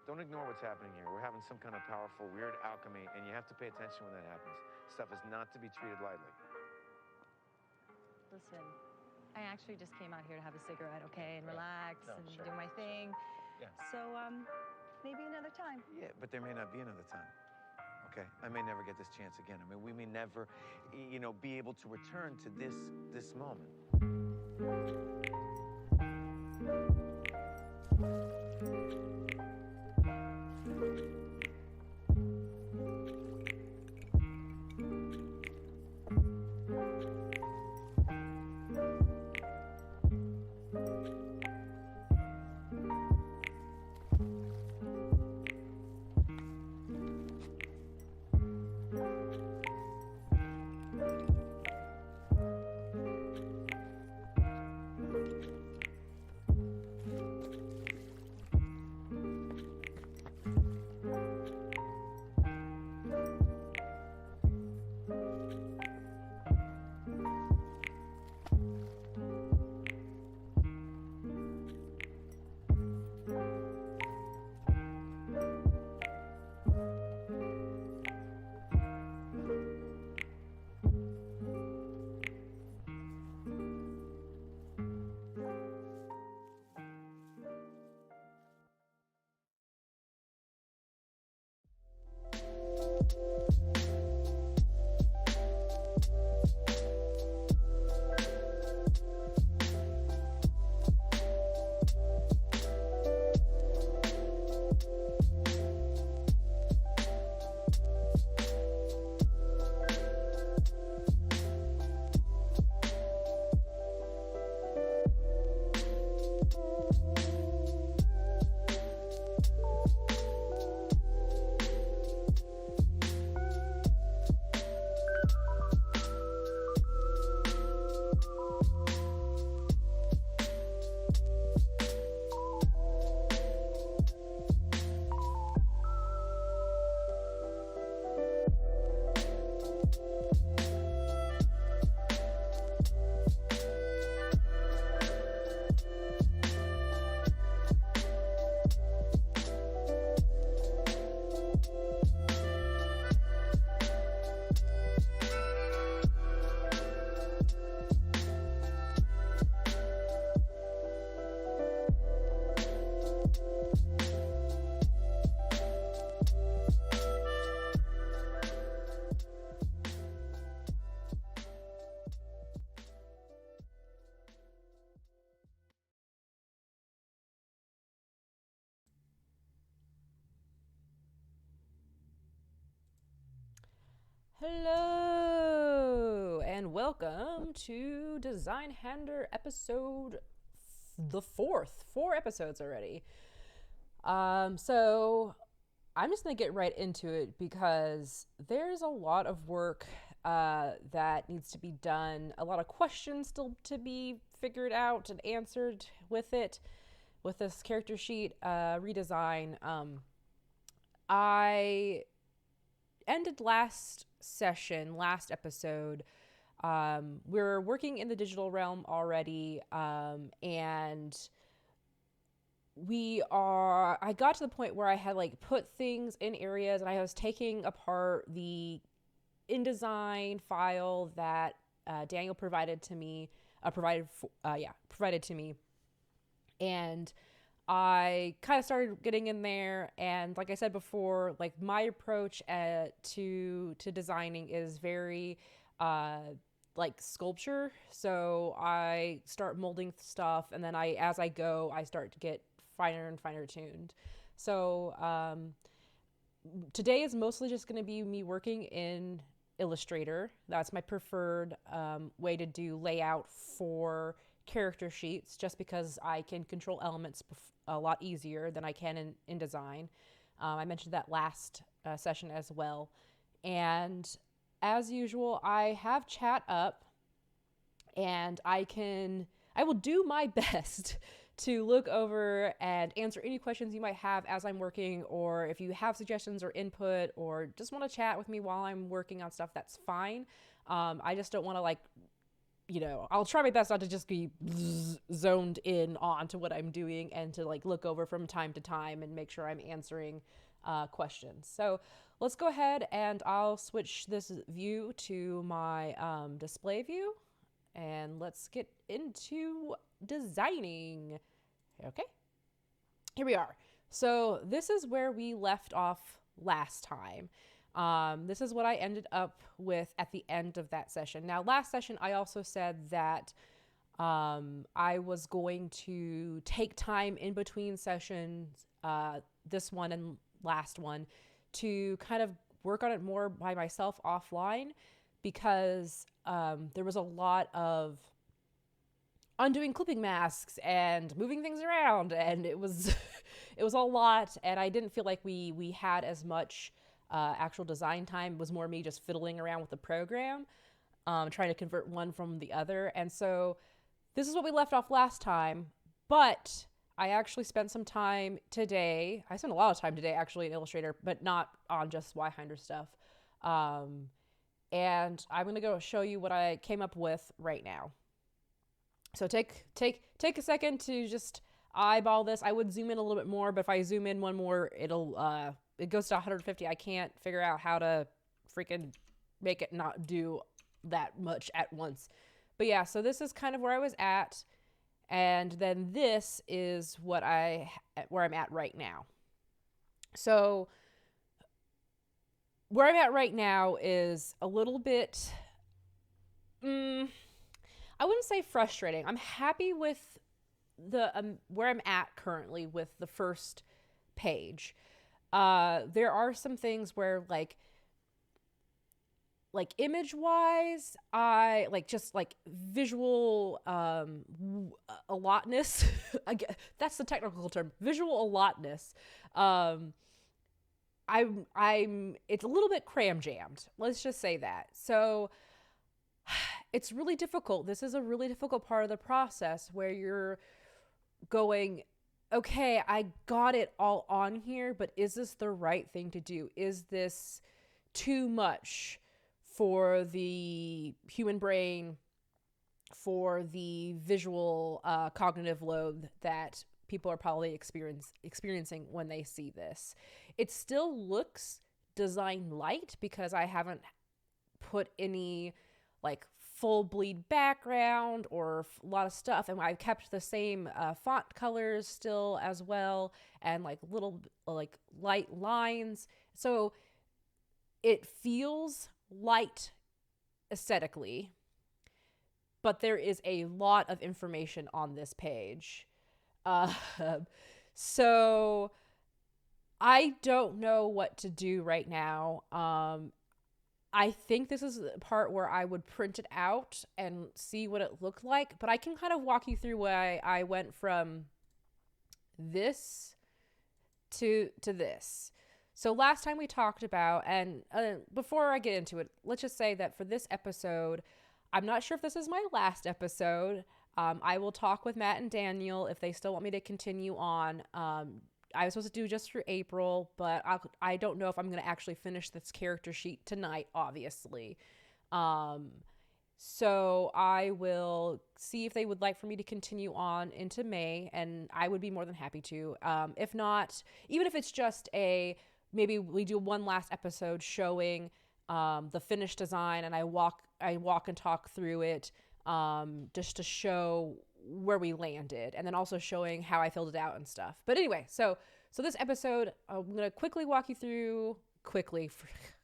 Don't ignore what's happening here. We're having some kind of powerful, weird alchemy, and you have to pay attention when that happens. Stuff is not to be treated lightly. Listen, I actually just came out here to have a cigarette, okay, and relax and do my thing. Yeah. So, maybe another time. Yeah, but there may not be another time. Okay, I may never get this chance again. I mean, we may never, be able to return to this moment. Hello and welcome to DESIGNHÄNDER episode the fourth. 4 episodes already. So I'm just gonna get right into it because there's a lot of work that needs to be done, a lot of questions still to be figured out and answered with this character sheet redesign. I ended last episode. We're working in the digital realm already, and I got to the point where I had put things in areas, and I was taking apart the InDesign file that Daniel provided to me, and I kind of started getting in there, and like I said before, my approach to designing is very sculpture. So I start molding stuff, and then as I go, I start to get finer and finer tuned. So today is mostly just going to be me working in Illustrator. That's my preferred way to do layout for character sheets, just because I can control elements a lot easier than I can in InDesign. I mentioned that last session as well. And as usual, I have chat up, and I will do my best to look over and answer any questions you might have as I'm working, or if you have suggestions or input or just want to chat with me while I'm working on stuff, that's fine. I just don't want to I'll try my best not to just be zoned in onto what I'm doing, and to like look over from time to time and make sure I'm answering questions. So let's go ahead and I'll switch this view to my display view, and let's get into designing. Okay, here we are. So this is where we left off last time. This is what I ended up with at the end of that session. Now, last session, I also said that I was going to take time in between sessions, this one and last one, to kind of work on it more by myself offline, because there was a lot of undoing clipping masks and moving things around, and it was it was a lot, and I didn't feel like we had as much actual design time. It was more me just fiddling around with the program, trying to convert one from the other. And so this is what we left off last time, but I actually spent some time today. I spent a lot of time today actually in Illustrator, but not on just Zweihander stuff. And I'm going to go show you what I came up with right now. So take a second to just eyeball this. I would zoom in a little bit more, but if I zoom in one more, it goes to 150. I can't figure out how to freaking make it not do that much at once. But yeah, so this is kind of where I was at. And then this is where I'm at right now. So where I'm at right now is a little bit, I wouldn't say frustrating. I'm happy with the where I'm at currently with the first page. There are some things where like image wise, I like just like visual allotness. I guess that's the technical term, visual allotness. It's a little bit cram jammed. Let's just say that. So it's really difficult. This is a really difficult part of the process where you're going, okay, I got it all on here, but is this the right thing to do? Is this too much for the human brain, for the visual cognitive load that people are probably experiencing when they see this? It still looks design light because I haven't put any like full bleed background or a lot of stuff, and I've kept the same font colors still as well, and like little like light lines, so it feels light aesthetically, but there is a lot of information on this page. So I don't know what to do right now. I think this is the part where I would print it out and see what it looked like, but I can kind of walk you through why I went from this to this. So last time we talked about, and before I get into it, let's just say that for this episode, I'm not sure if this is my last episode. I will talk with Matt and Daniel if they still want me to continue on. I was supposed to do just through April, but I don't know if I'm going to actually finish this character sheet tonight, obviously. So I will see if they would like for me to continue on into May, and I would be more than happy to. If not, even if it's just maybe we do one last episode showing the finished design, and I walk and talk through it, just to show where we landed, and then also showing how I filled it out and stuff. But anyway, so this episode, I'm going to quickly walk you through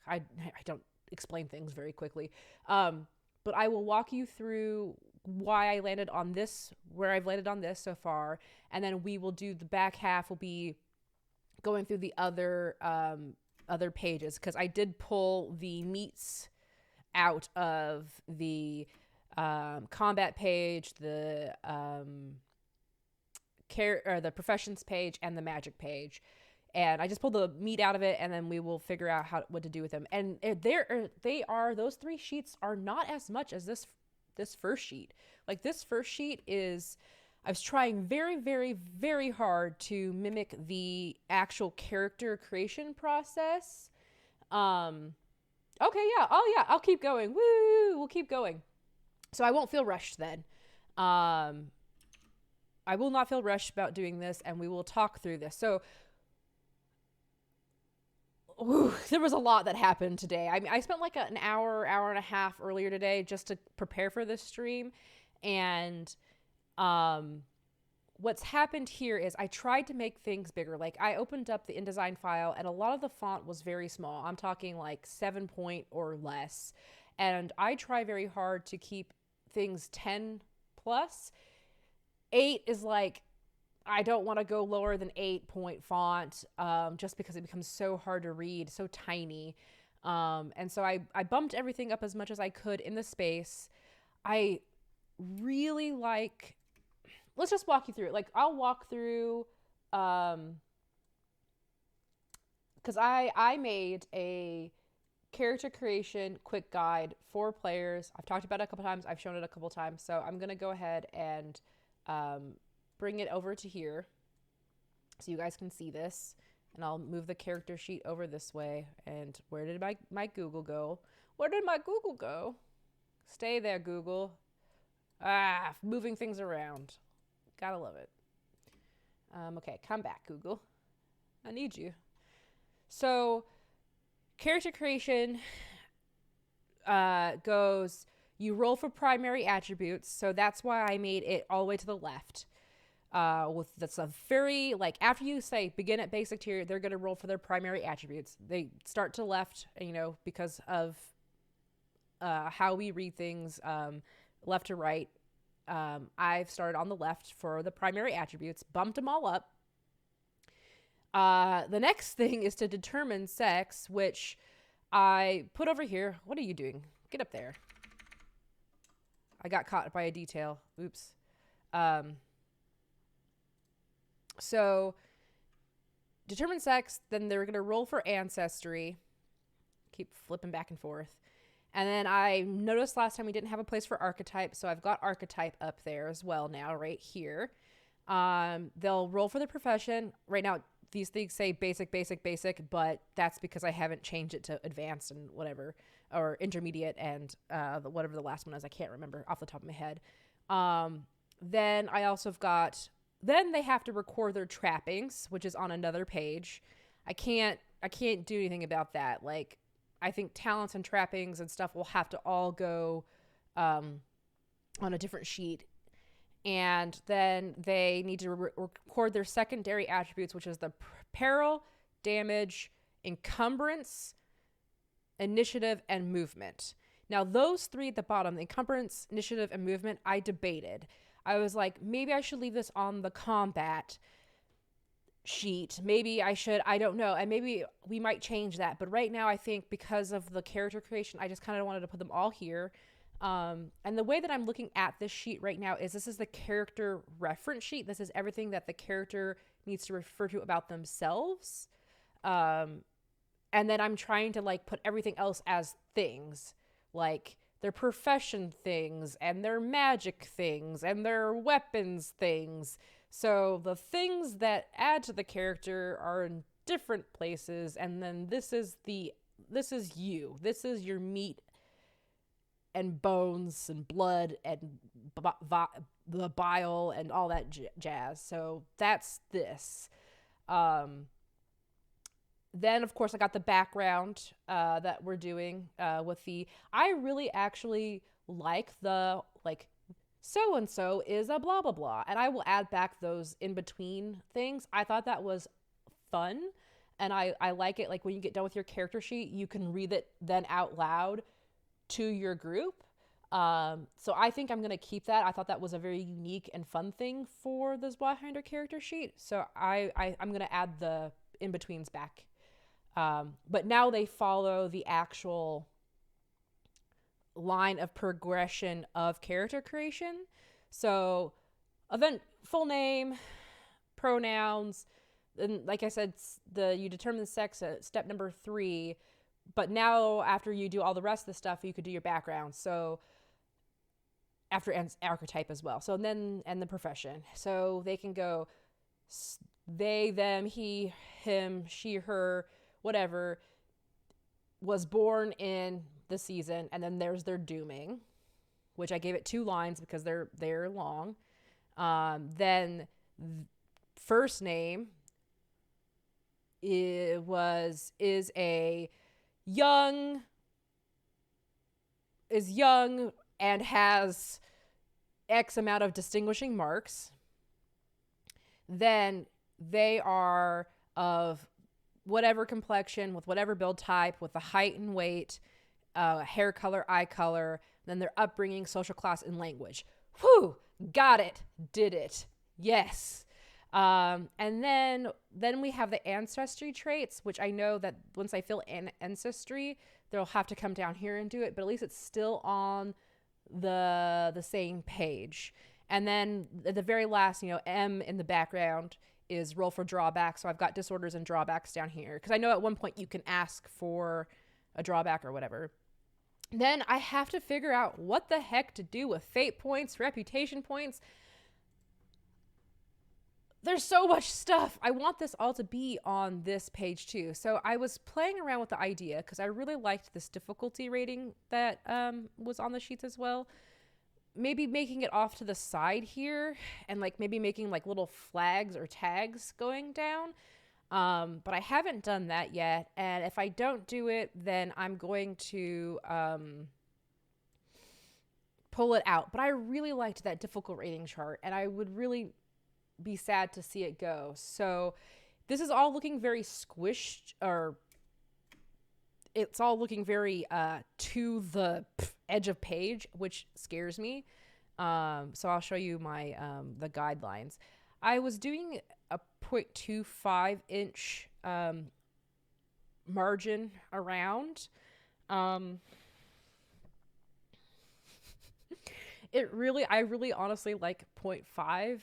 I don't explain things very quickly. But I will walk you through why I landed on this, where I've landed on this so far. And then we will do the back half will be going through the other pages, because I did pull the meats out of the combat page, the the professions page, and the magic page, and I just pulled the meat out of it, and then we will figure out what to do with them. And those three sheets are not as much as this first sheet. Like this first sheet I was trying very, very, very hard to mimic the actual character creation process. Okay, yeah, I'll keep going. Woo, we'll keep going. So I won't feel rushed then. I will not feel rushed about doing this, and we will talk through this. So there was a lot that happened today. I mean, I spent like an hour and a half earlier today just to prepare for this stream. And what's happened here is I tried to make things bigger. Like I opened up the InDesign file and a lot of the font was very small. I'm talking like 7 point or less. And I try very hard to keep things 10 plus. 8 is like, I don't want to go lower than 8-point font just because it becomes so hard to read, so tiny. And so I bumped everything up as much as I could in the space. I really like, let's just walk you through it. Like I'll walk through, because I made a character creation quick guide for players. I've talked about it a couple times. I've shown it a couple times. So I'm going to go ahead and bring it over to here so you guys can see this. And I'll move the character sheet over this way. And where did my Google go? Where did my Google go? Stay there, Google. Moving things around. Gotta love it. Okay, come back, Google. I need you. So, character creation goes, you roll for primary attributes. So that's why I made it all the way to the left. That's a very, like, after you say begin at basic tier, they're going to roll for their primary attributes. They start to left, because of how we read things, left to right. I've started on the left for the primary attributes, bumped them all up. The next thing is to determine sex, which I put over here. What are you doing? Get up there. I got caught by a detail. Oops. So determine sex, then they're going to roll for ancestry. Keep flipping back and forth. And then I noticed last time we didn't have a place for archetype, so I've got archetype up there as well now, right here. They'll roll for the profession. Right now, these things say basic, but that's because I haven't changed it to advanced and whatever, or intermediate and whatever the last one is. I can't remember off the top of my head. Then I also have got, then they have to record their trappings, which is on another page. I can't do anything about that. Like, I think talents and trappings and stuff will have to all go on a different sheet. And then they need to record their secondary attributes, which is the peril, damage, encumbrance, initiative, and movement. Now, those three at the bottom, the encumbrance, initiative, and movement, I debated. I was like, maybe I should leave this on the combat sheet. Maybe I should, I don't know. And maybe we might change that. But right now, I think because of the character creation, I just kind of wanted to put them all here. And the way that I'm looking at this sheet right now is this is the character reference sheet. This is everything that the character needs to refer to about themselves. And then I'm trying to like put everything else as things, like their profession things and their magic things and their weapons things. So the things that add to the character are in different places. And then this is you. This is your meat and bones and blood and the bile and all that jazz. So that's this. Then, of course, I got the background that we're doing with the... I really actually like the, like, so-and-so is a blah, blah, blah. And I will add back those in-between things. I thought that was fun. And I like it. Like, when you get done with your character sheet, you can read it then out loud to your group. So I think I'm going to keep that. I thought that was a very unique and fun thing for the Zweihander character sheet. So I'm going to add the in-betweens back. But now they follow the actual line of progression of character creation. So event, full name, pronouns, and like I said, you determine the sex at step number 3. But now, after you do all the rest of the stuff, you could do your background. So after archetype as well. So then, and the profession. So they can go they, them, he, him, she, her, whatever, was born in the season. And then there's their dooming. which I gave it 2 lines because they're long. Then first name is young and has X amount of distinguishing marks. Then they are of whatever complexion, with whatever build type, with the height and weight, hair color, eye color, then their upbringing, social class, and language. Whew, got it, did it, yes. And then we have the ancestry traits, which I know that once I fill in ancestry, they'll have to come down here and do it, but at least it's still on the same page. And then at the very last, M in the background is roll for drawback. So I've got disorders and drawbacks down here, because I know at one point you can ask for a drawback or whatever. Then I have to figure out what the heck to do with fate points, reputation points. There's so much stuff. I want this all to be on this page too. So I was playing around with the idea because I really liked this difficulty rating that was on the sheets as well. Maybe making it off to the side here and maybe making little flags or tags going down. But I haven't done that yet. And if I don't do it, then I'm going to pull it out. But I really liked that difficult rating chart, and I would really be sad to see it go. So this is all looking very squished, or it's all looking very to the edge of page, which scares me. So I'll show you my the guidelines. I was doing a 0.25 inch margin around. I really honestly like 0.5.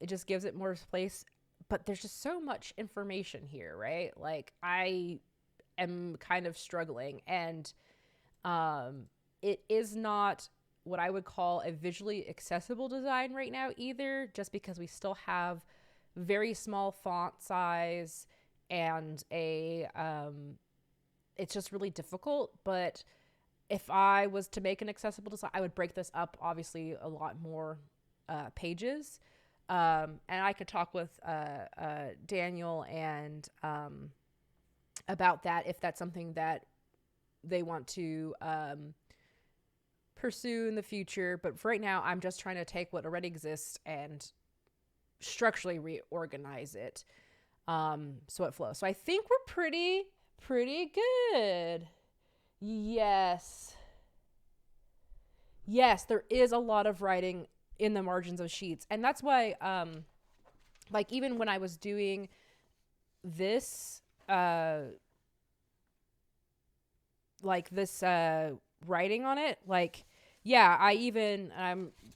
It just gives it more space, but there's just so much information here, right? I am kind of struggling, and it is not what I would call a visually accessible design right now either, just because we still have very small font size and it's just really difficult. But if I was to make an accessible design, I would break this up obviously a lot more pages. And I could talk with Daniel and about that if that's something that they want to pursue in the future. But for right now, I'm just trying to take what already exists and structurally reorganize it so it flows. So I think we're pretty good. Yes, there is a lot of writing in the margins of sheets, and that's why even when I was doing this writing on it, I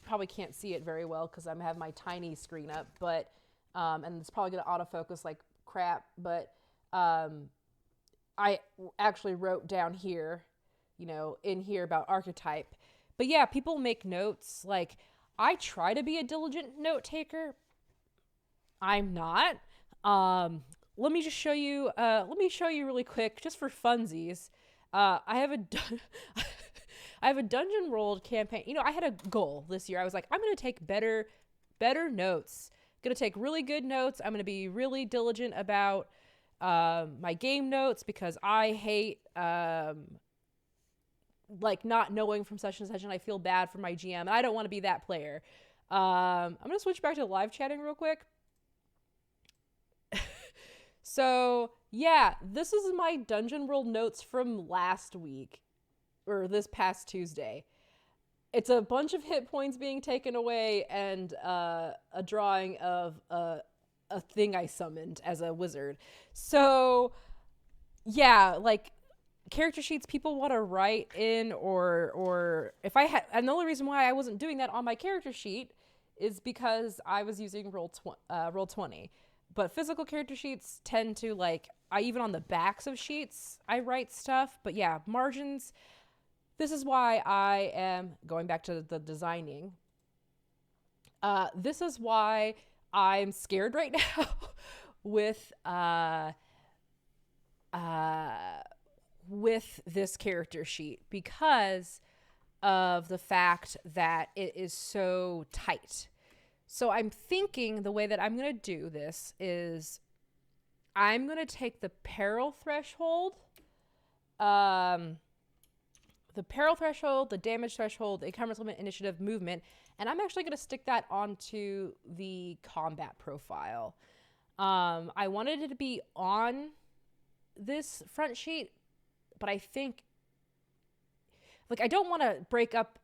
probably can't see it very well because I have my tiny screen up, but and it's probably gonna autofocus like crap, but I actually wrote down here, in here about archetype. But yeah, people make notes. I try to be a diligent note taker. I'm not. Let me just show you. Let me show you really quick, just for funsies. I have a dungeon world campaign. I had a goal this year. I was like, I'm gonna take better notes. Gonna take really good notes. I'm gonna be really diligent about my game notes, because I hate not knowing from such and such, and I feel bad for my GM, and I don't want to be that player. I'm gonna switch back to live chatting real quick. So yeah, this is my Dungeon World notes from last week, or this past Tuesday. It's a bunch of hit points being taken away and a drawing of a thing I summoned as a wizard. So yeah, character sheets people want to write in, or if I had, and the only reason why I wasn't doing that on my character sheet is because I was using Roll20. But physical character sheets tend to I even on the backs of sheets I write stuff. But yeah, margins. This is why I am going back to the designing. This is why I'm scared right now with this character sheet, because of the fact that it is so tight. So I'm thinking the way that I'm going to do this is I'm going to take the peril threshold, the damage threshold, the encumbrance limit, initiative, movement, and I'm actually going to stick that onto the combat profile. I wanted it to be on this front sheet, but I think, like, I don't want to break up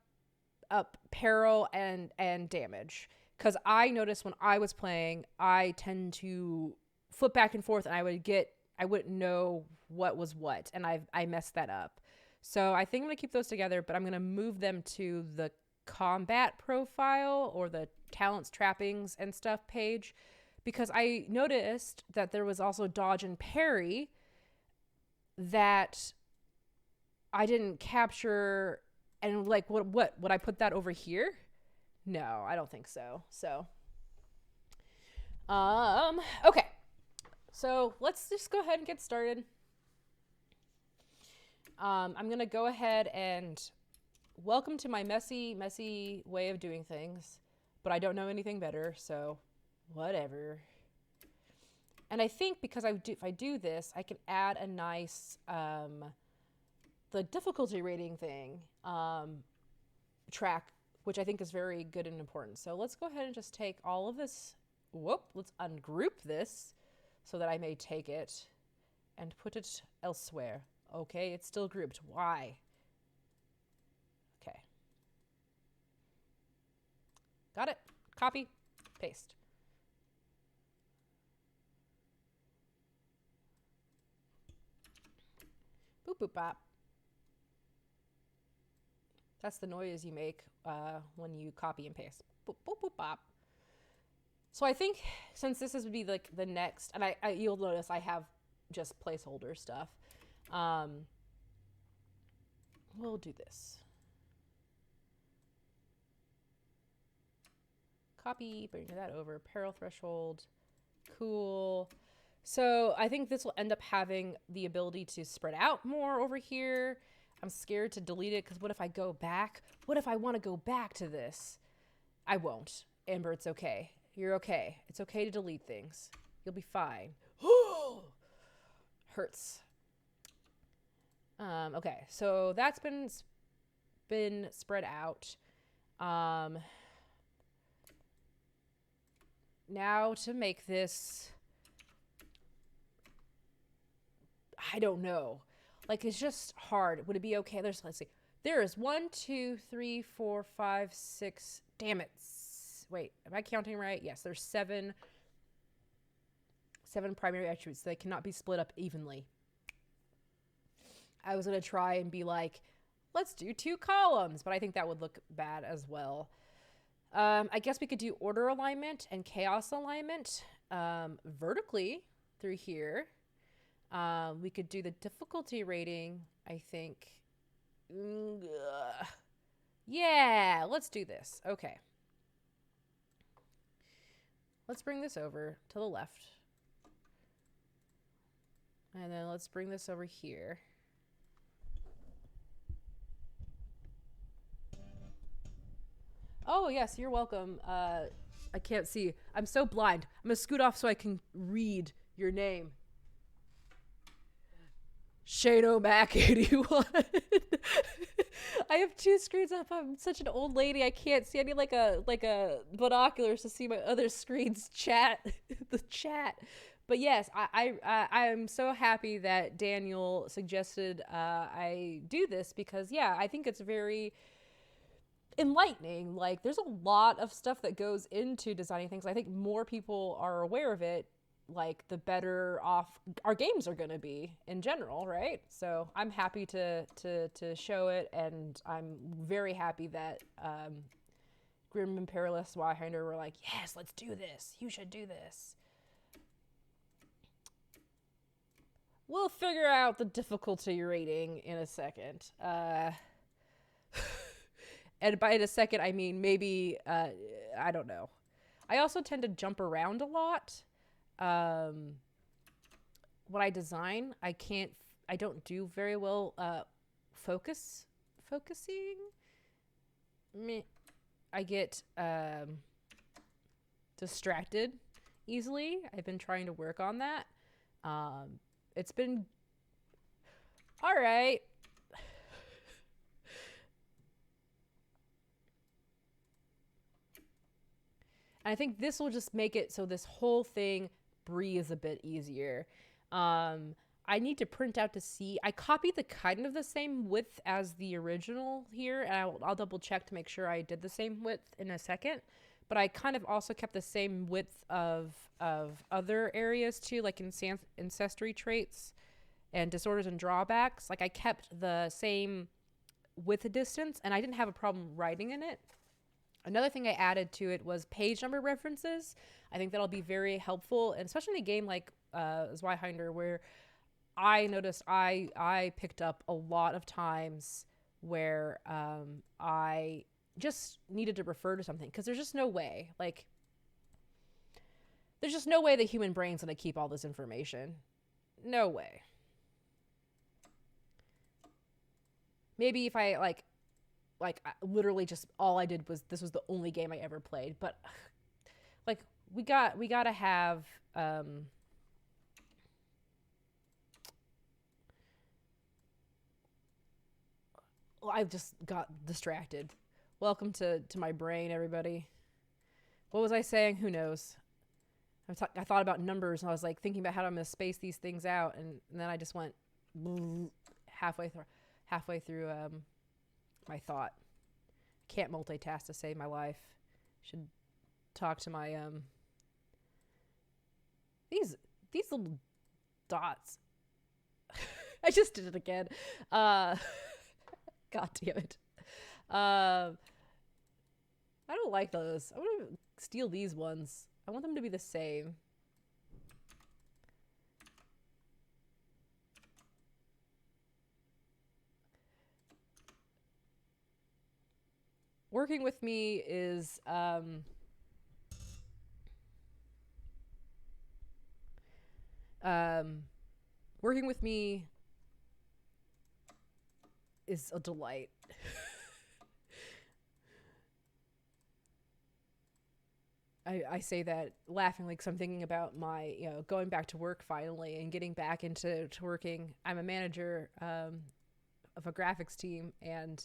peril and damage, because I noticed when I was playing, I tend to flip back and forth, and I wouldn't know what was what, and I messed that up. So I think I'm going to keep those together, but I'm going to move them to the combat profile or the talents, trappings, and stuff page, because I noticed that there was also dodge and parry that I didn't capture. And like, what would I put that over here? No, I don't think so. So, okay. So let's just go ahead and get started. I'm going to go ahead and welcome to my messy way of doing things, but I don't know anything better, so whatever. And I think because if I do this, I can add a nice, the difficulty rating thing, track, which I think is very good and important. So let's go ahead and just take all of this. Let's ungroup this so that I may take it and put it elsewhere. Okay, it's still grouped. Why? Okay. Got it. Copy, paste. Boop, boop, bop. That's the noise you make when you copy and paste. Boop, boop, boop, bop. So I think since this would be like the next, and you'll notice I have just placeholder stuff. We'll do this. Copy, bring that over. Peril threshold. Cool. So I think this will end up having the ability to spread out more over here. I'm scared to delete it because what if I go back? What if I want to go back to this? I won't. Amber, it's okay. You're okay. It's okay to delete things. You'll be fine. Hurts. Okay, so that's been spread out. Now to make this, I don't know. Like, it's just hard. Would it be okay? Let's see. There is 1, 2, 3, 4, 5, 6. Damn it. Wait, am I counting right? Yes, there's 7 primary attributes. They cannot be split up evenly. I was going to try and be like, let's do 2 columns, but I think that would look bad as well. I guess we could do order alignment and chaos alignment vertically through here. We could do the difficulty rating, I think. Yeah, let's do this. Okay. Let's bring this over to the left. And then let's bring this over here. Oh, yes, you're welcome. I can't see. I'm so blind. I'm going to scoot off so I can read your name. Shane O'Mac 81. I have 2 screens up. I'm such an old lady. I can't see. I need like a binoculars to see my other screen's chat. The chat. But yes, I'm so happy that Daniel suggested I do this because, yeah, I think it's very enlightening. Like, there's a lot of stuff that goes into designing things. I think more people are aware of it, like, the better off our games are going to be in general, right? So I'm happy to show it, and I'm very happy that Grim and Perilous Zweihander were like, yes, let's do this. You should do this. We'll figure out the difficulty rating in a second. And by in a second, I mean maybe, I don't know. I also tend to jump around a lot. When I design, I don't do very well focusing. I get distracted easily. I've been trying to work on that. It's been all right. And I think this will just make it so this whole thing breathes a bit easier. I need to print out to see. I copied the kind of the same width as the original here, and I'll double check to make sure I did the same width in a second. But I kind of also kept the same width of other areas too, like ancestry traits and disorders and drawbacks. Like I kept the same width distance, and I didn't have a problem writing in it. Another thing I added to it was page number references. I think that'll be very helpful, and especially in a game like Zweihander, where I noticed I picked up a lot of times where I just needed to refer to something because there's just no way. Like, there's just no way the human brain's going to keep all this information. No way. Maybe if I like literally just all I did was this was the only game I ever played, but like we gotta have I just got distracted. Welcome to my brain, everybody. What was I saying? Who knows? I thought about numbers and I was like thinking about how I'm gonna space these things out, and then I just went halfway through my thought. Can't multitask to save my life. Should talk to my these little dots. I just did it again. God damn it. I don't like those. I want to steal these ones. I want them to be the same. Working with me is working with me is a delight. I say that laughingly because I'm thinking about my, going back to work finally and getting back into working. I'm a manager of a graphics team, and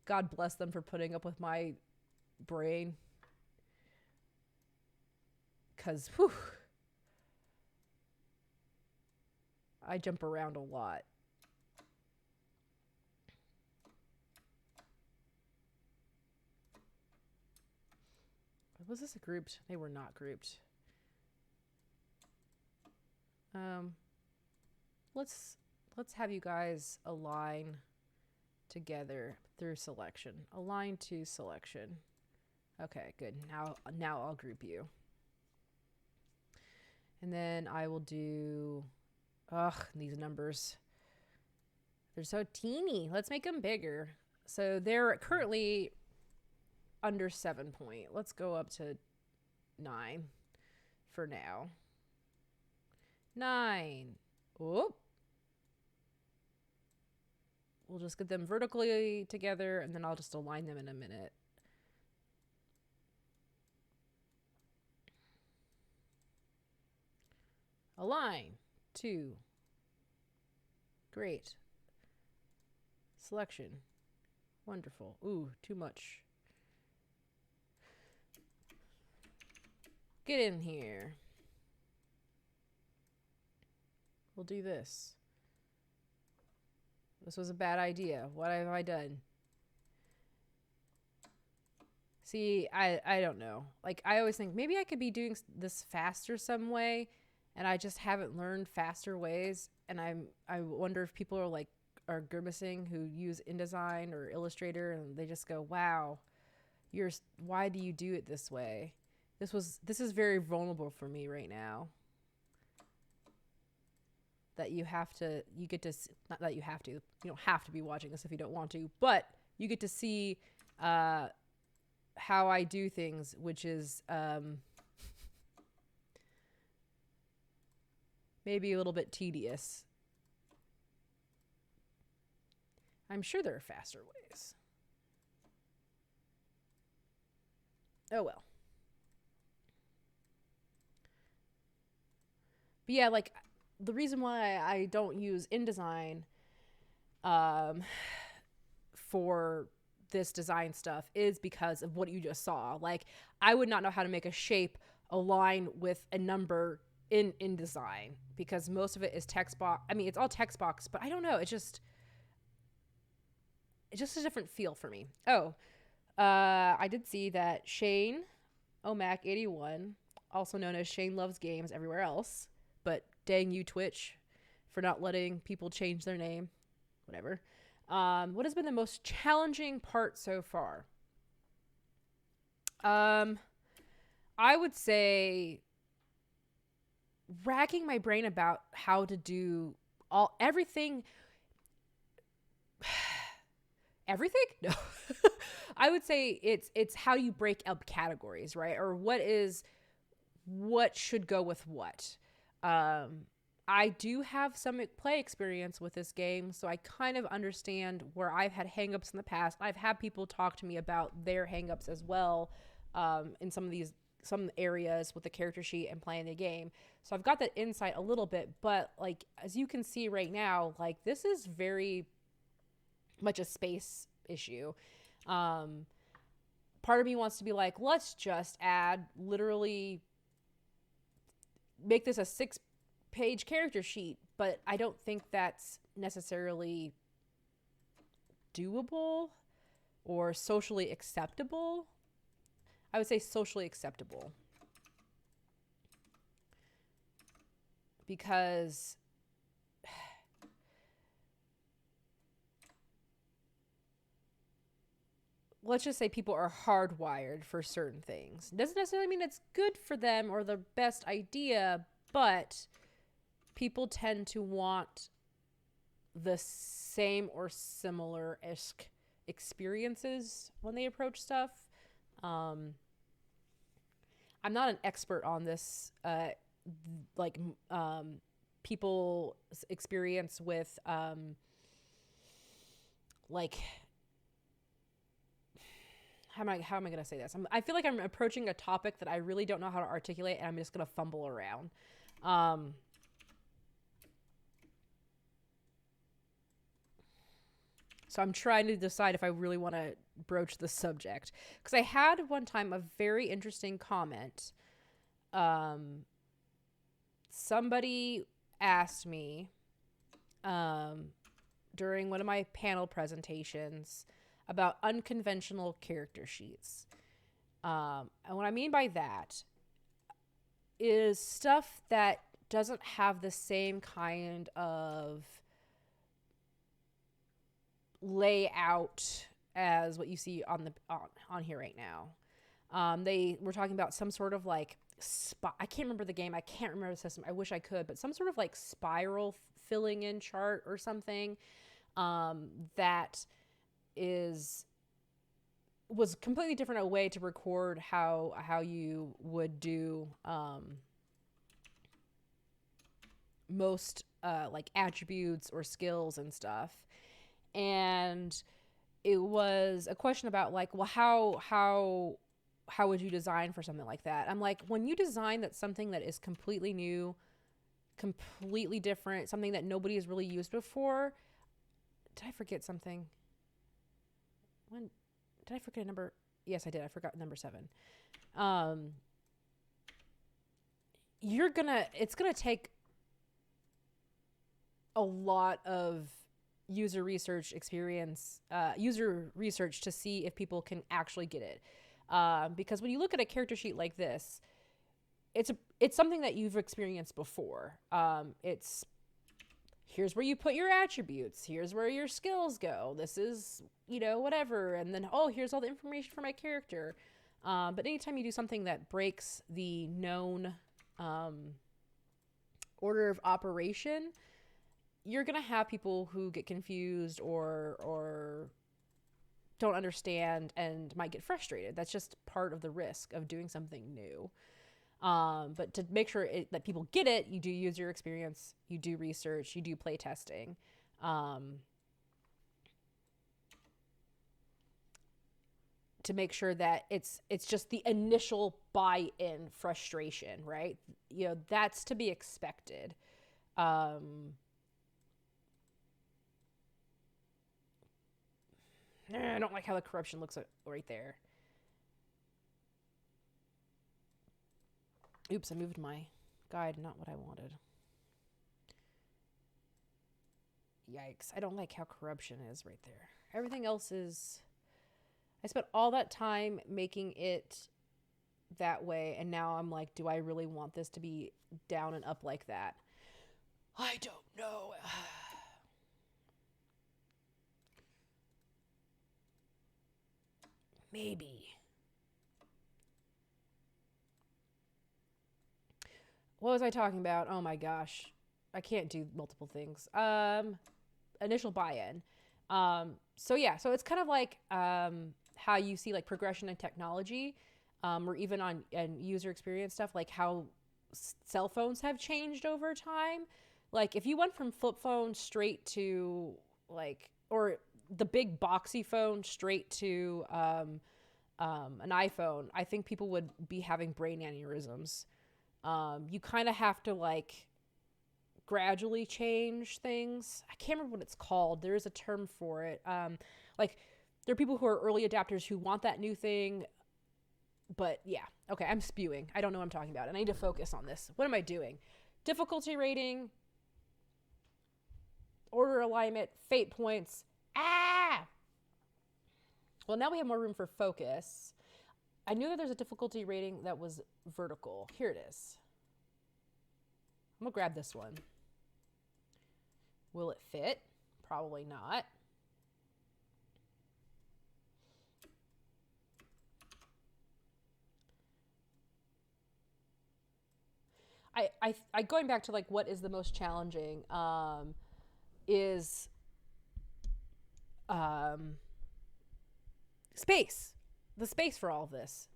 God bless them for putting up with my brain. Because, whew, I jump around a lot. Was this grouped? They were not grouped. Let's have you guys align together through selection. Align to selection. Okay, good. Now I'll group you. And then I will do, these numbers. They're so teeny. Let's make them bigger. So they're currently under 7 point. Let's go up to 9 for now. 9. Whoop. We'll just get them vertically together, and then I'll just align them in a minute. Align. 2. Great. Selection. Wonderful. Ooh, too much. Get in here. We'll do this. This was a bad idea. What have I done? See, I don't know. Like, I always think maybe I could be doing this faster some way, and I just haven't learned faster ways. And I wonder if people are grimacing who use InDesign or Illustrator, and they just go, "Wow, why do you do it this way?" This is very vulnerable for me right now. That you don't have to be watching this if you don't want to, but you get to see how I do things, which is maybe a little bit tedious. I'm sure there are faster ways. Oh well. But yeah, like the reason why I don't use InDesign for this design stuff is because of what you just saw. Like, I would not know how to make a shape align with a number in InDesign because most of it is text box. I mean, it's all text box, but I don't know. It's just a different feel for me. Oh, I did see that Shane Omac81, also known as Shane Loves Games Everywhere Else, but dang you, Twitch, for not letting people change their name. Whatever. What has been the most challenging part so far? I would say racking my brain about how to do everything. Everything? No. I would say it's how you break up categories, right? Or what should go with what. I do have some play experience with this game, so I kind of understand where I've had hangups in the past. I've had people talk to me about their hangups as well, in some areas with the character sheet and playing the game. So I've got that insight a little bit, but like, as you can see right now, like this is very much a space issue. Part of me wants to be like, let's just literally make this a 6-page character sheet, but I don't think that's necessarily doable or socially acceptable. I would say socially acceptable because let's just say people are hardwired for certain things. Doesn't necessarily mean it's good for them or the best idea, but people tend to want the same or similar-esque experiences when they approach stuff. I'm not an expert on this, people's experience with, like, how am I going to say this? I feel like I'm approaching a topic that I really don't know how to articulate, and I'm just going to fumble around. So I'm trying to decide if I really want to broach the subject. Because I had one time a very interesting comment. Somebody asked me during one of my panel presentations about unconventional character sheets. And what I mean by that is stuff that doesn't have the same kind of layout as what you see on here right now. They were talking about some sort of like I can't remember the game. I can't remember the system. I wish I could, but some sort of like spiral filling in chart or something that was completely different, a way to record how you would do most like attributes or skills and stuff. And it was a question about like, well, how would you design for something like that? I'm like, when you design that something that is completely new, completely different, something that nobody has really used before. Did I forget something? Did I forget a number? Yes, I did. I forgot number 7. It's gonna take a lot of user research to see if people can actually get it. Because when you look at a character sheet like this, it's something that you've experienced before. It's here's where you put your attributes. Here's where your skills go. This is, whatever. And then, here's all the information for my character. But anytime you do something that breaks the known order of operation, you're going to have people who get confused or don't understand and might get frustrated. That's just part of the risk of doing something new. But to make sure that people get it, you do user experience, you do research, you do play testing. to make sure that it's just the initial buy-in frustration, right? You know, that's to be expected. I don't like how the corruption looks right there. Oops, I moved my guide, not what I wanted. Yikes, I don't like how corruption is right there. Everything else is... I spent all that time making it that way, and now I'm like, do I really want this to be down and up like that? I don't know. Maybe. What was I talking about? Oh my gosh. I can't do multiple things. Initial buy-in. So yeah, so it's kind of like how you see like progression in technology, or even on user experience stuff, like how cell phones have changed over time. Like if you went from flip phone straight to like, or the big boxy phone straight to an iPhone, I think people would be having brain aneurysms. You kind of have to like gradually change things. I can't remember what it's called. There is a term for it. Like there are people who are early adapters who want that new thing, but yeah. Okay, I'm spewing. I don't know what I'm talking about, and I need to focus on this. What am I doing? Difficulty rating, order alignment, fate points. Well, now we have more room for focus. I knew that there's a difficulty rating that was vertical. Here it is. I'm gonna grab this one. Will it fit? Probably not. I going back to like what is the most challenging is space. The space for all of this.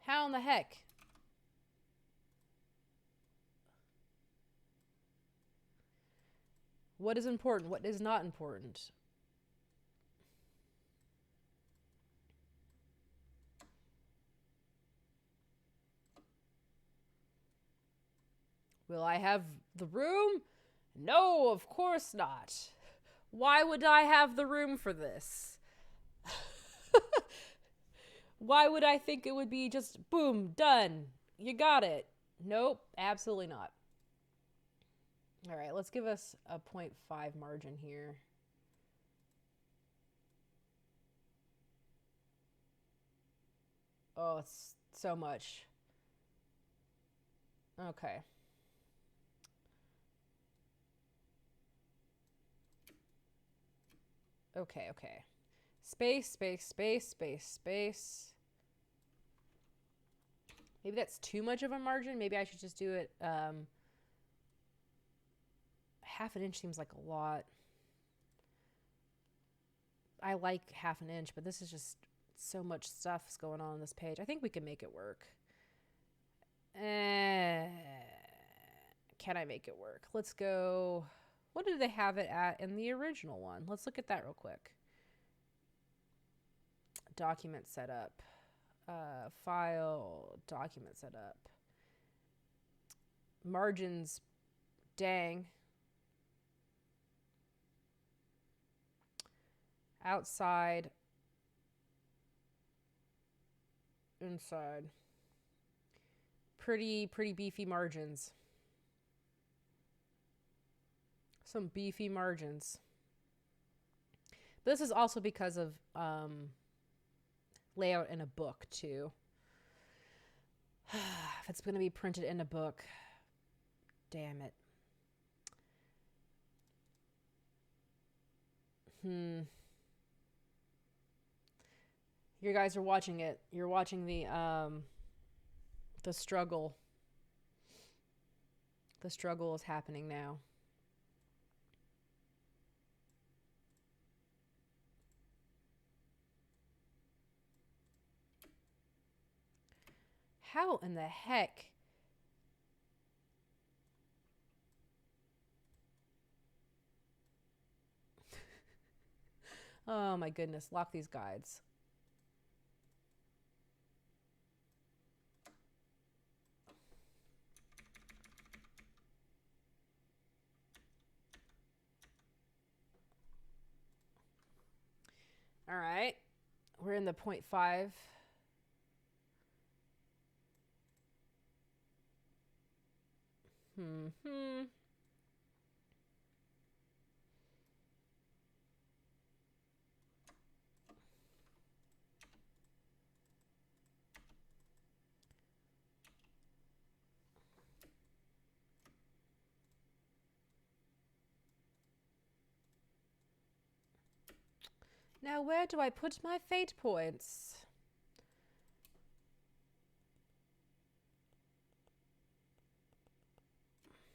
How in the heck? What is important? What is not important? Will I have the room? No, of course not. Why would I have the room for this? Why would I think it would be just boom, done? You got it. Nope, absolutely not. All right, let's give us a 0.5 margin here. Oh, it's so much. Okay. Okay. Space. Maybe that's too much of a margin. Maybe I should just do it. Half an inch seems like a lot. I like half an inch, but this is just so much stuff's going on this page. I think we can make it work. Can I make it work? Let's go. What did they have it at in the original one? Let's look at that real quick. Document setup. File. Document setup. Margins. Dang. Outside. Inside. Pretty beefy margins. Some beefy margins. But this is also because of layout in a book too. If it's going to be printed in a book, damn it. You guys are watching it. You're watching the struggle. The struggle is happening now. How in the heck? Oh my goodness, lock these guides. All right, we're in the 0.5. Now, where do I put my fate points?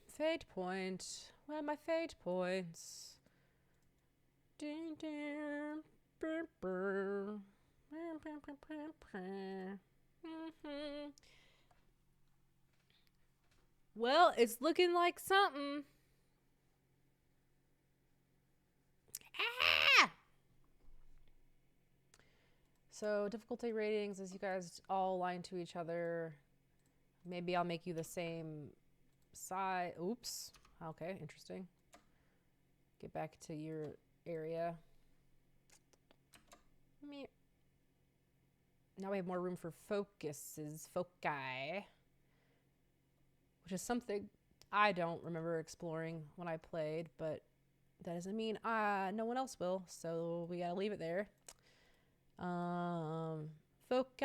Fate point. Where are my fate points? Ding, ding, brr, brr. Well, it's looking like something. Ah! So difficulty ratings, as you guys all align to each other. Maybe I'll make you the same size. Oops. Okay, interesting. Get back to your area. Now we have more room for focuses, foci, which is something I don't remember exploring when I played, but that doesn't mean no one else will, so we gotta leave it there. Foci.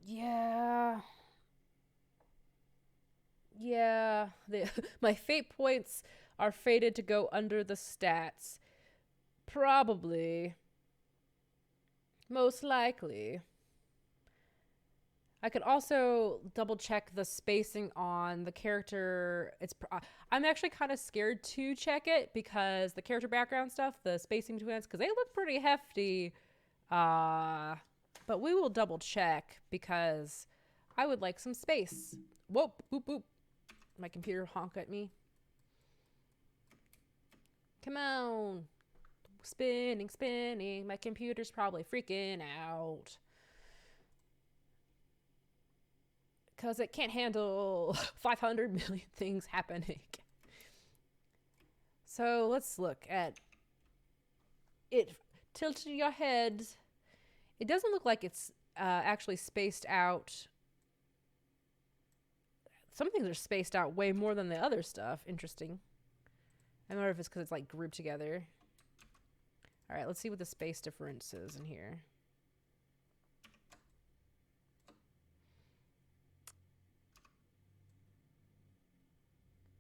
Yeah. My fate points are fated to go under the stats. Probably. Most likely. I could also double check the spacing on the character. I'm actually kind of scared to check it because the character background stuff, the spacing between it, because they look pretty hefty. But we will double check because I would like some space. Whoop, boop, boop. My computer honk at me. Come on. Spinning, spinning. My computer's probably freaking out. Because it can't handle 500 million things happening. So let's look at it. Tilting your head. It doesn't look like it's actually spaced out. Some things are spaced out way more than the other stuff. Interesting. I wonder if it's because it's like grouped together. All right, let's see what the space difference is in here.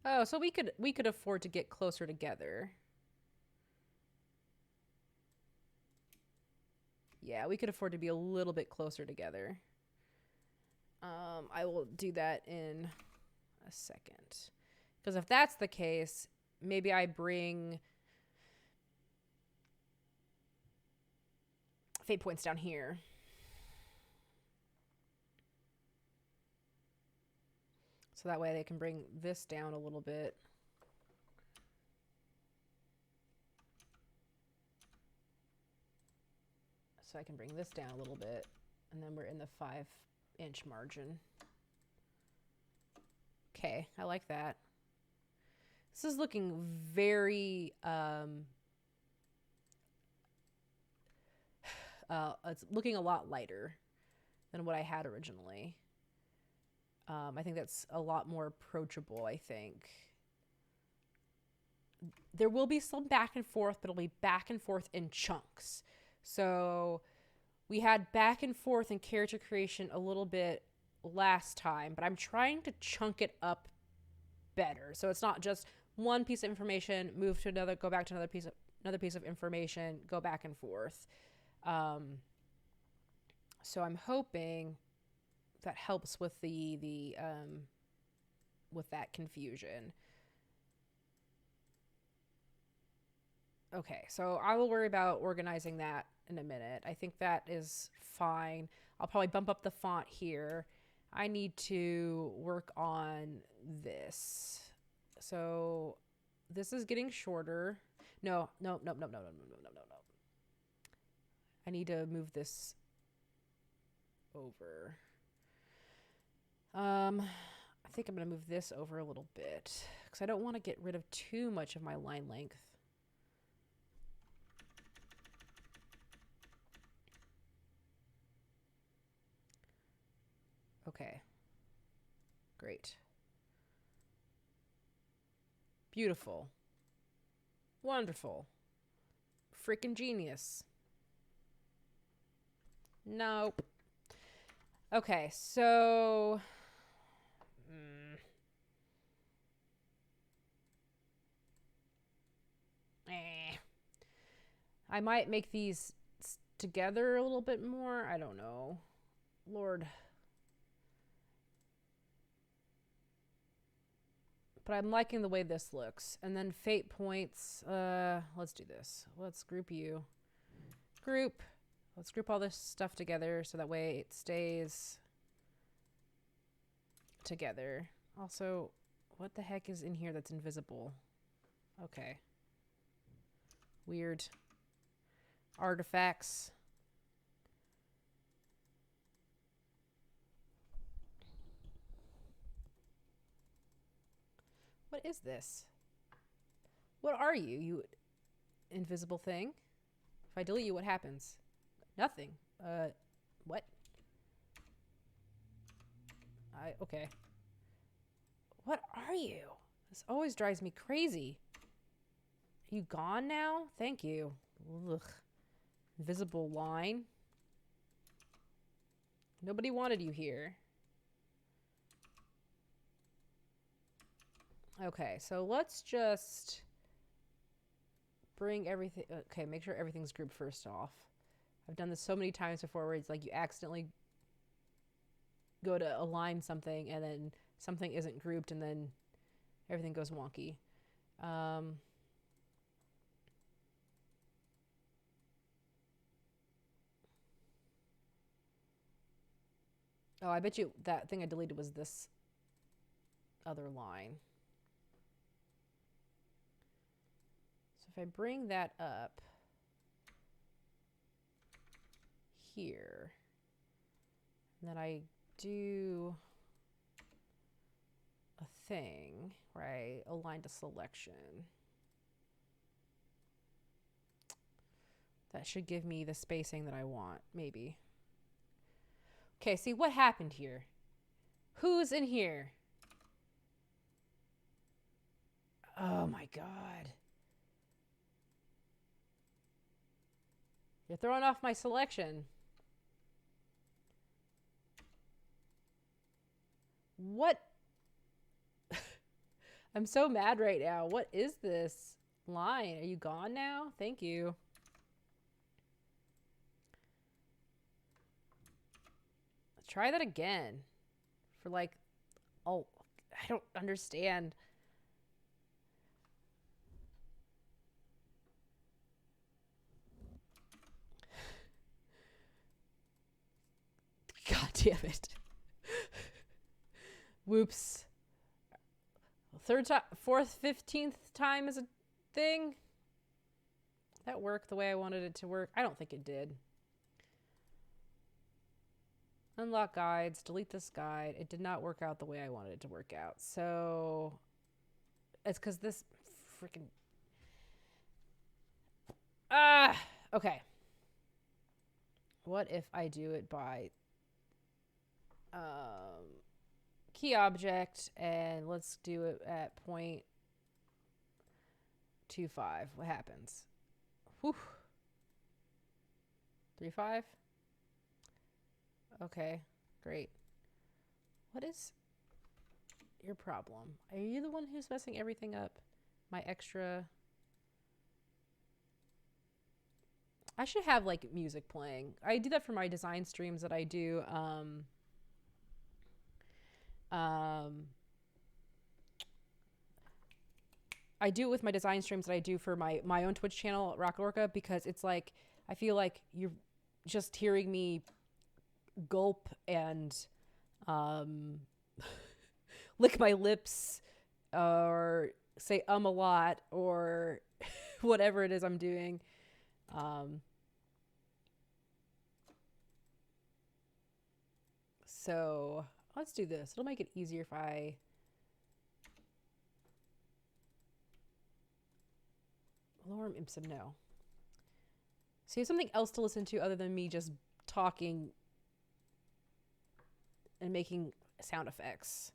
Oh, so we could afford to get closer together. Yeah, we could afford to be a little bit closer together. I will do that in a second. Because if that's the case, maybe I bring fate points down here. So that way they can bring this down a little bit. So I can bring this down a little bit. And then we're in the 5-inch margin. Okay, I like that. This is looking very, it's looking a lot lighter than what I had originally. I think that's a lot more approachable, I think. There will be some back and forth, but it'll be back and forth in chunks. So we had back and forth in character creation a little bit last time, but I'm trying to chunk it up better. So it's not just one piece of information, move to another, go back to another piece of information, go back and forth. So I'm hoping that helps with with that confusion. Okay, so I will worry about organizing that in a minute. I think that is fine. I'll probably bump up the font here. I need to work on this. So this is getting shorter. No. I need to move this over. I think I'm going to move this over a little bit because I don't want to get rid of too much of my line length. Okay. Great. Beautiful. Wonderful. Freaking genius. Nope. Okay, so... I might make these together a little bit more. I don't know. Lord. But I'm liking the way this looks. And then fate points. Let's do this. Let's group you. Group. Let's group all this stuff together so that way it stays together. Also, what the heck is in here that's invisible? Okay. Weird. Artifacts. What is this? What are you, you invisible thing? If I delete you, what happens? Nothing. What? Okay. What are you? This always drives me crazy. Are you gone now? Thank you. Ugh. Invisible line. Nobody wanted you here. Okay, so let's just bring everything... Okay, make sure everything's grouped first off. I've done this so many times before where it's like you accidentally go to align something and then something isn't grouped and then everything goes wonky. Oh, I bet you that thing I deleted was this other line. So if I bring that up here, and then I do a thing where I align to selection, that should give me the spacing that I want, maybe. Okay, see what happened here? Who's in here? Oh my God. You're throwing off my selection. What? I'm so mad right now. What is this line? Are you gone now? Thank you. Try that again. For like, oh, I don't understand. God damn it. Whoops. Third time, fourth, 15th time is a thing. That worked the way I wanted it to work? I don't think it did. Unlock guides, delete this guide. It did not work out the way I wanted it to work out. So it's because this freaking... okay. What if I do it by key object, and let's do it at 0.25. What happens? Whew. 3.5? Okay, great. What is your problem? Are you the one who's messing everything up? My extra... I should have like music playing. I do that for my design streams that I do. I do it with my design streams that I do for my own Twitch channel, Rocket Orca, because it's like, I feel like you're just hearing me gulp and lick my lips or say a lot, or whatever it is I'm doing. So let's do this. It'll make it easier if I lorem ipsum. No. So you have something else to listen to other than me just talking and making sound effects.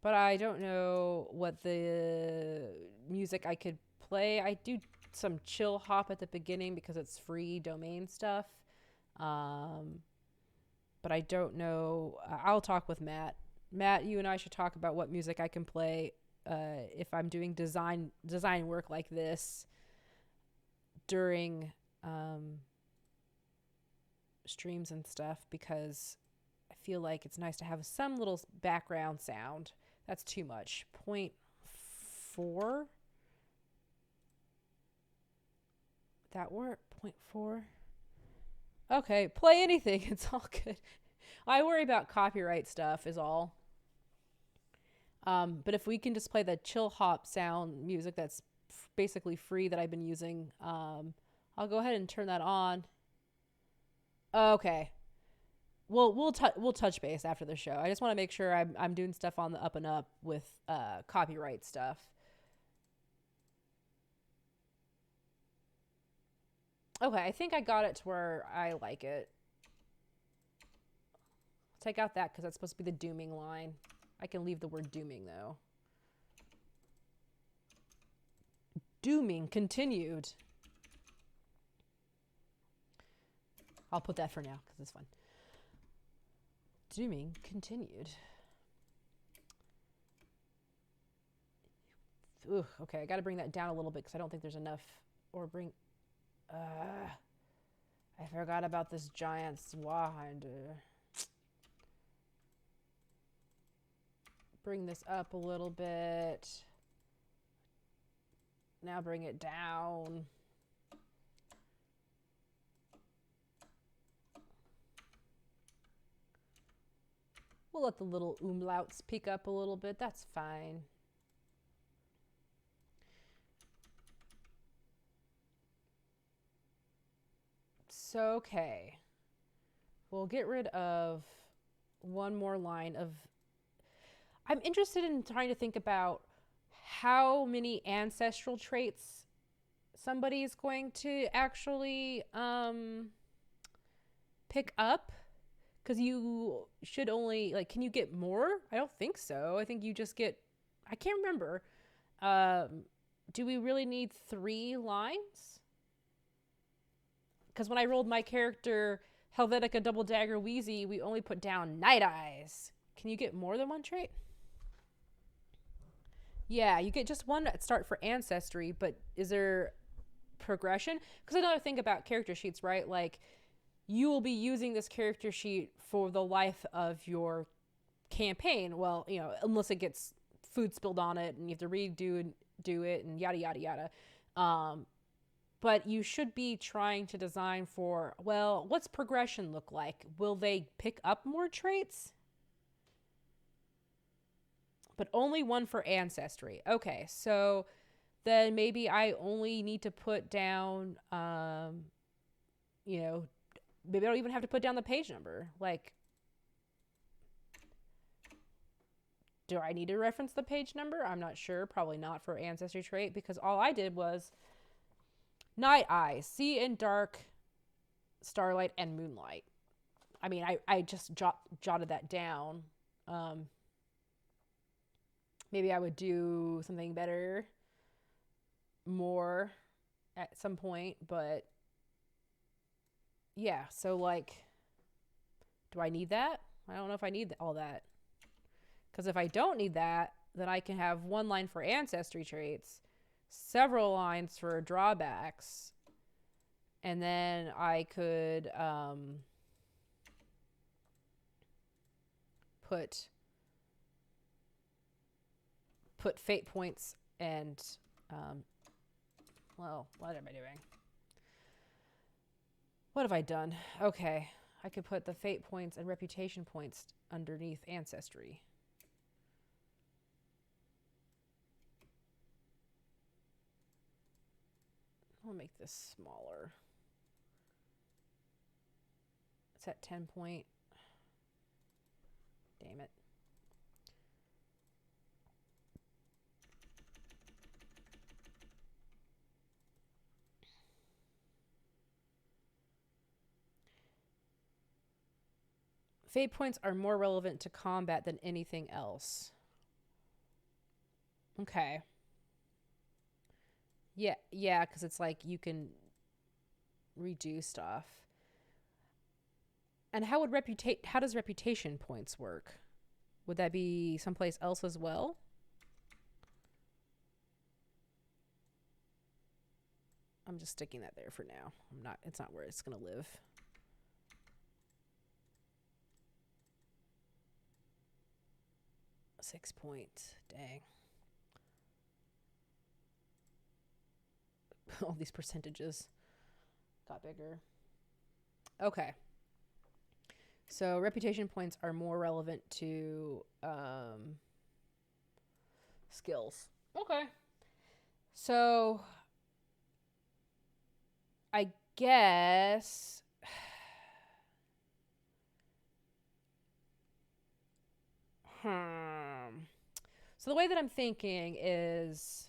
But I don't know what the music I could play. I do some chill hop at the beginning because it's free domain stuff. But I don't know. I'll talk with Matt. Matt, you and I should talk about what music I can play if I'm doing design work like this during streams and stuff, because I feel like it's nice to have some little background sound. That's too much. 0.4. That work? 0.4. Okay, play anything. It's all good. I worry about copyright stuff is all. But if we can just play the chill hop sound music that's basically free that I've been using, I'll go ahead and turn that on. Okay. We'll touch base after the show. I just want to make sure I'm doing stuff on the up and up with copyright stuff. Okay, I think I got it to where I like it. Take out that because that's supposed to be the dooming line. I can leave the word dooming though. Dooming continued. I'll put that for now because it's fun. Dooming continued. Ugh, okay, I got to bring that down a little bit because I don't think there's enough. Or bring... I forgot about this giant Zweihander. Bring this up a little bit. Now bring it down. We'll let the little umlauts peek up a little bit. That's fine. So, okay. We'll get rid of one more line of... I'm interested in trying to think about how many ancestral traits somebody is going to actually pick up. Because you should only, like, can you get more? I don't think so. I think you just get, I can't remember. Do we really need 3 lines? Because when I rolled my character Helvetica Double Dagger Wheezy, we only put down Night Eyes. Can you get more than 1 trait? Yeah, you get just 1 at start for Ancestry, but is there progression? Because another thing about character sheets, right? Like, you will be using this character sheet for the life of your campaign. Well, you know, unless it gets food spilled on it and you have to redo it and yada, yada, yada. But you should be trying to design for, well, what's progression look like? Will they pick up more traits? But only 1 for Ancestry. Okay, so then maybe I only need to put down, you know, maybe I don't even have to put down the page number. Like, do I need to reference the page number? I'm not sure. Probably not for Ancestry trait, because all I did was Night Eyes, See in Dark, Starlight, and Moonlight. I mean, I just jotted that down. Maybe I would do something better, more at some point, but yeah, so like, do I need that? I don't know if I need all that. Because if I don't need that, then I can have 1 line for Ancestry traits, several lines for drawbacks, and then I could put fate points and, well, what am I doing? What have I done? Okay, I could put the fate points and reputation points underneath Ancestry. I'll make this smaller. It's at 10 point. Damn it. Fate points are more relevant to combat than anything else. Okay. Yeah, because it's like you can redo stuff. And how does reputation points work? Would that be someplace else as well? I'm just sticking that there for now. It's not where it's gonna live. Six point, dang. All these percentages got bigger. Okay. So reputation points are more relevant to skills. Okay. So I guess so the way that I'm thinking is,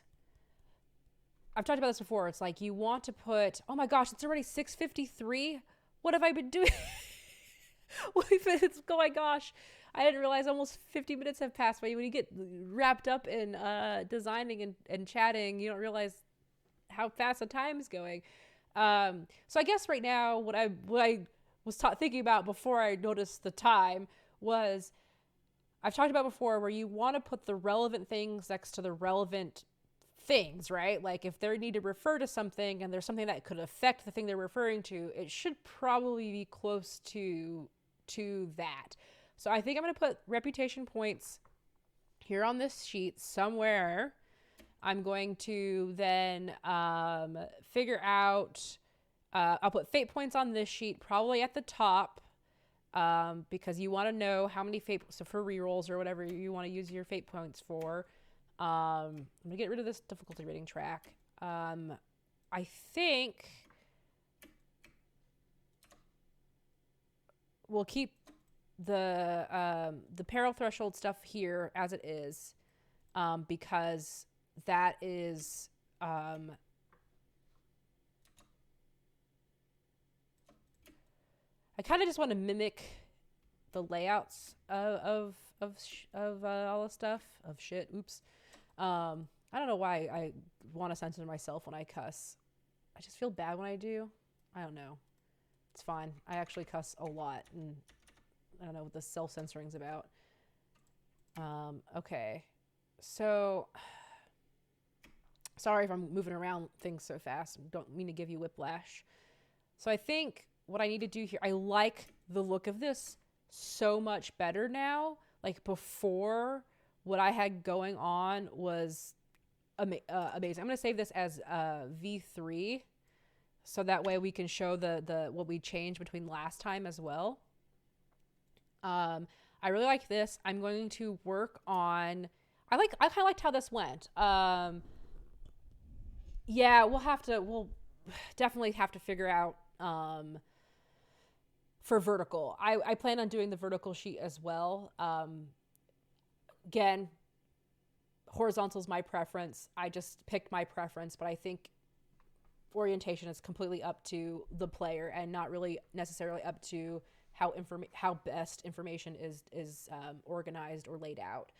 I've talked about this before. It's like you want to put, oh my gosh, it's already 6:53. What have I been doing? Oh my gosh, I didn't realize almost 50 minutes have passed by. When you get wrapped up in designing and chatting, you don't realize how fast the time is going. So I guess right now what I was thinking about before I noticed the time was, I've talked about before where you want to put the relevant things next to the relevant things, right? Like if they need to refer to something and there's something that could affect the thing they're referring to, it should probably be close to that. So I think I'm going to put reputation points here on this sheet somewhere. I'm going to then figure out, I'll put fate points on this sheet, probably at the top, because you want to know how many fate, so for rerolls or whatever you want to use your fate points for. I'm going to get rid of this difficulty rating track. I think we'll keep the peril threshold stuff here as it is, because that is I kind of just want to mimic the layouts of all the stuff of shit. Oops. I don't know why I want to censor myself when I cuss. I just feel bad when I do. I don't know. It's fine. I actually cuss a lot, and I don't know what the self-censoring's about. Okay. So, sorry if I'm moving around things so fast. Don't mean to give you whiplash. So I think what I need to do here, I like the look of this so much better now. Like before, what I had going on was amazing. I'm going to save this as V3, so that way we can show the what we changed between last time as well. I really like this. I'm going to work on, I kind of liked how this went. Yeah, we'll definitely have to figure out for vertical. I plan on doing the vertical sheet as well. Again, horizontal is my preference. I just picked my preference, but I think orientation is completely up to the player and not really necessarily up to how best information is organized or laid out,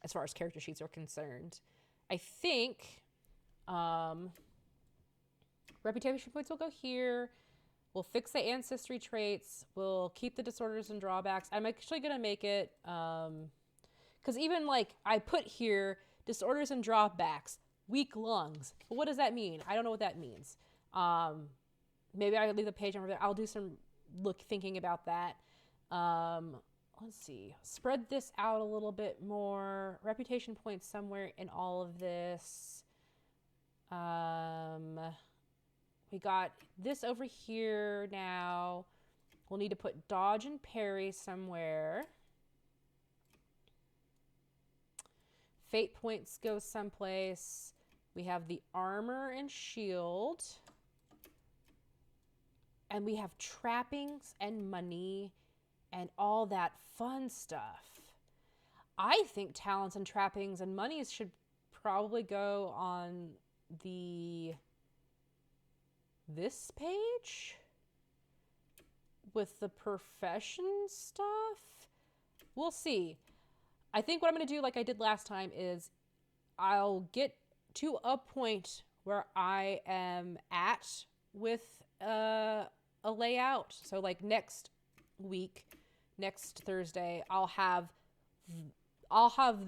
as far as character sheets are concerned. I think reputation points will go here. We'll fix the ancestry traits. We'll keep the disorders and drawbacks. I'm actually going to make it, because even like I put here, disorders and drawbacks, weak lungs. But what does that mean? I don't know what that means. Maybe I leave the page over there. I'll do some thinking about that. Let's see. Spread this out a little bit more. Reputation points somewhere in all of this. We got this over here now. We'll need to put dodge and parry somewhere. Fate points go someplace. We have the armor and shield. And we have trappings and money and all that fun stuff. I think talents and trappings and monies should probably go on this page with the profession stuff. We'll see. I think what I'm going to do, like I did last time, is I'll get to a point where I am at with a layout. So like next week, next Thursday, I'll have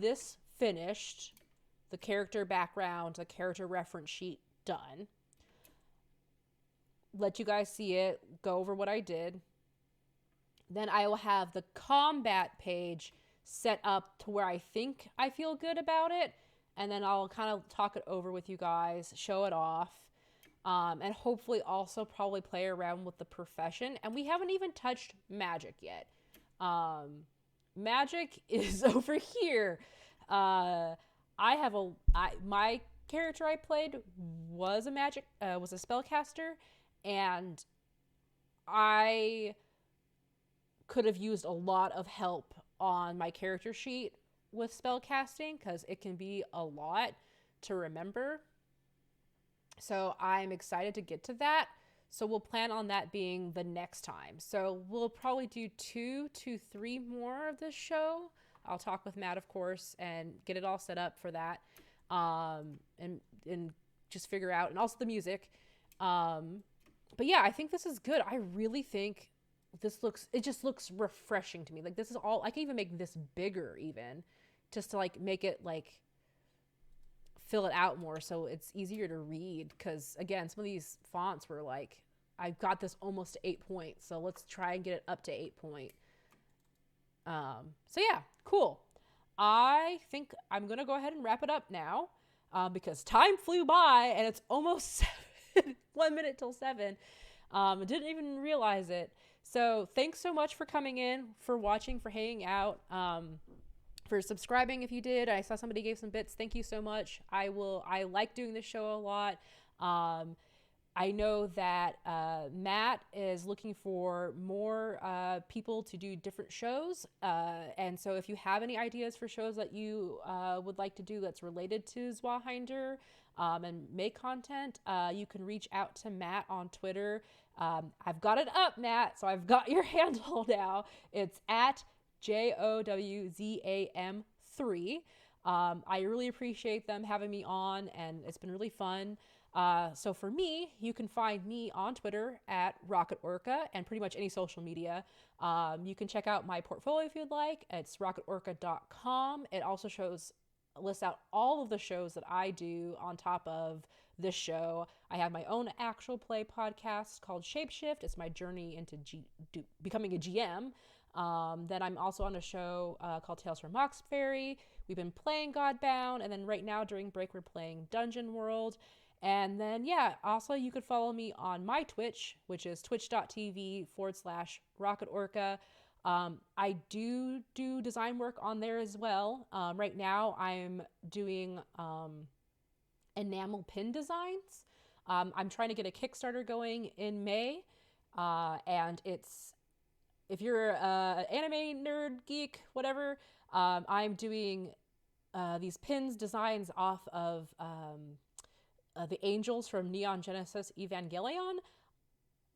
this finished, the character background, the character reference sheet done. Let you guys see it, go over what I did. Then I will have the combat page set up to where I think I feel good about it. And then I'll kind of talk it over with you guys, show it off. And hopefully also probably play around with the profession. And we haven't even touched magic yet. Magic is over here. My character I played was a spellcaster, and I could have used a lot of help on my character sheet with spellcasting because it can be a lot to remember. So I'm excited to get to that. So we'll plan on that being the next time. So we'll probably do 2 to 3 more of this show. I'll talk with Matt, of course, and get it all set up for that. And just figure out, and also the music. But yeah, I think this is good. I really think it just looks refreshing to me. Like this is all, I can even make this bigger even, just to like make it like fill it out more so it's easier to read. Because again, some of these fonts were like, I've got this almost to 8 point, so let's try and get it up to 8 point. So yeah, cool. I think I'm gonna go ahead and wrap it up now, because time flew by and it's almost 1 minute till 7. I didn't even realize it. So thanks so much for coming in, for watching, for hanging out, for subscribing if you did. I saw somebody gave some bits. Thank you so much. I like doing this show a lot. I know that Matt is looking for more people to do different shows. And so if you have any ideas for shows that you would like to do that's related to Zweihander and make content, you can reach out to Matt on Twitter. I've got it up, Matt, so I've got your handle now. It's at JOWZAM3. I really appreciate them having me on, and it's been really fun. So for me, you can find me on Twitter at Rocket Orca and pretty much any social media. You can check out my portfolio if you'd like. It's rocketorca.com. It also lists out all of the shows that I do on top of this show. I have my own actual play podcast called Shapeshift. It's my journey into becoming a GM. Then I'm also on a show called Tales from Mox Fairy. We've been playing Godbound, and then right now during break we're playing Dungeon World. And then, yeah, also you could follow me on my Twitch, which is twitch.tv/rocketorca. I do design work on there as well. Right now I'm doing enamel pin designs. I'm trying to get a Kickstarter going in May. And if you're an anime nerd, geek, whatever, I'm doing these pins designs off of the angels from Neon Genesis Evangelion.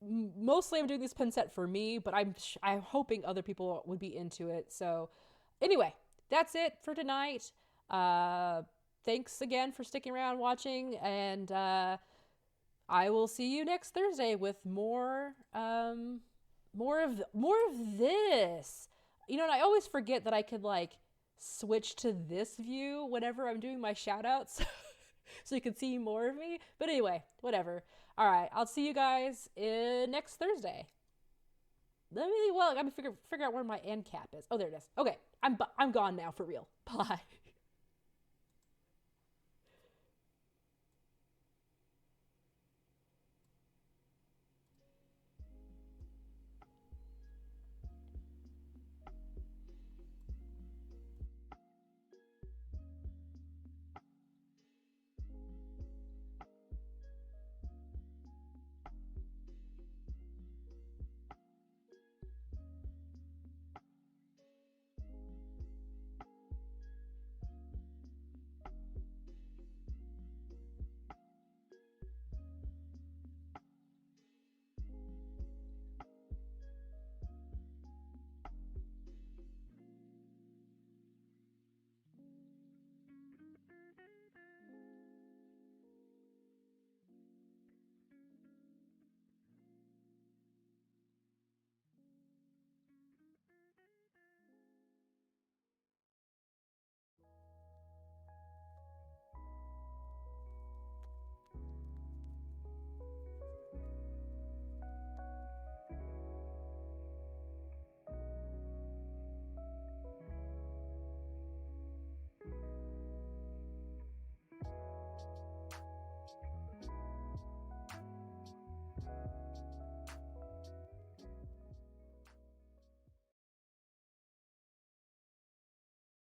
Mostly I'm doing this pin set for me, but I'm hoping other people would be into it. So anyway, that's it for tonight. Thanks again for sticking around watching, and I will see you next Thursday with more of this. You know, and I always forget that I could like switch to this view whenever I'm doing my shout outs. So you can see more of me. But anyway, whatever. All right, I'll see you guys next Thursday. I'm gonna figure out where my end cap is. Oh, there it is. Okay, I'm gone now for real. Bye.